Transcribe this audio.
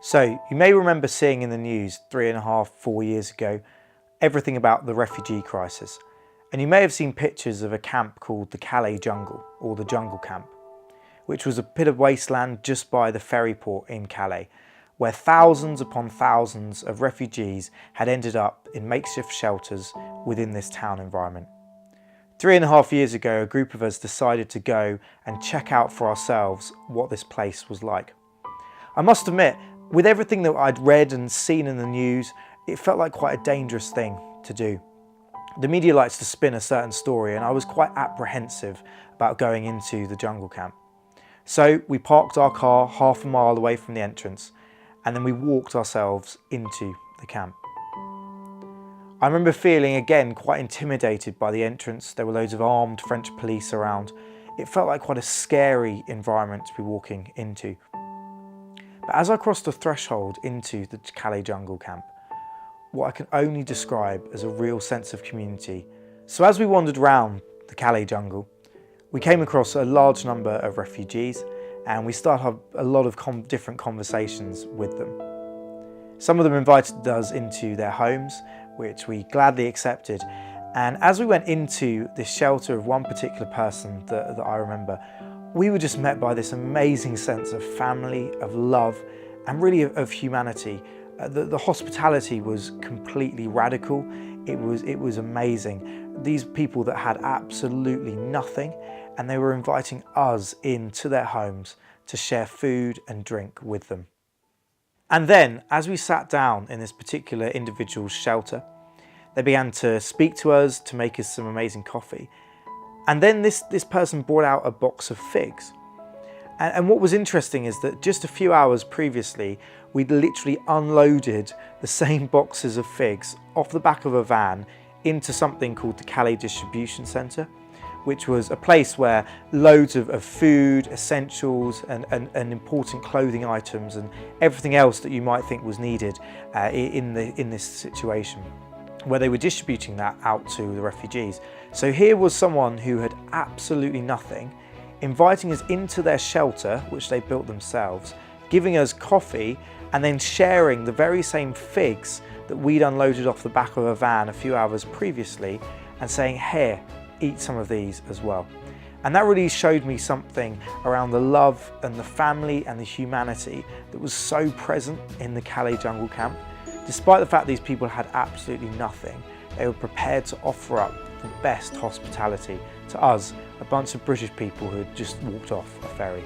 So you may remember seeing in the news 3.5, 4 years ago, everything about the refugee crisis. And you may have seen pictures of a camp called the Calais jungle, or the jungle camp, which was a bit of wasteland just by the ferry port in Calais, where thousands upon thousands of refugees had ended up in makeshift shelters within this town environment. 3.5 years ago, a group of us decided to go and check out for ourselves what this place was like. I must admit, with everything that I'd read and seen in the news, it felt like quite a dangerous thing to do. The media likes to spin a certain story, and I was quite apprehensive about going into the jungle camp. So we parked our car half a mile away from the entrance, and then we walked ourselves into the camp. I remember feeling again quite intimidated by the entrance. There were loads of armed French police around. It felt like quite a scary environment to be walking into. But as I crossed the threshold into the Calais jungle camp, what I can only describe as a real sense of community. So as we wandered around the Calais jungle, we came across a large number of refugees, and we started a lot of different conversations with them. Some of them invited us into their homes, which we gladly accepted. And as we went into this shelter of one particular person that I remember, we were just met by this amazing sense of family, of love, and really of humanity. The hospitality was completely radical. It was amazing. These people that had absolutely nothing, and they were inviting us into their homes to share food and drink with them. And then, as we sat down in this particular individual's shelter, they began to speak to us, to make us some amazing coffee. And then this person brought out a box of figs. And what was interesting is that just a few hours previously, we'd literally unloaded the same boxes of figs off the back of a van into something called the Calais Distribution Centre, which was a place where loads of food, essentials and important clothing items and everything else that you might think was needed in this situation, where they were distributing that out to the refugees. So here was someone who had absolutely nothing, inviting us into their shelter, which they built themselves, giving us coffee, and then sharing the very same figs that we'd unloaded off the back of a van a few hours previously, and saying, "Here, eat some of these as well." And that really showed me something around the love and the family and the humanity that was so present in the Calais jungle camp. Despite the fact these people had absolutely nothing, they were prepared to offer up the best hospitality to us, a bunch of British people who had just walked off a ferry.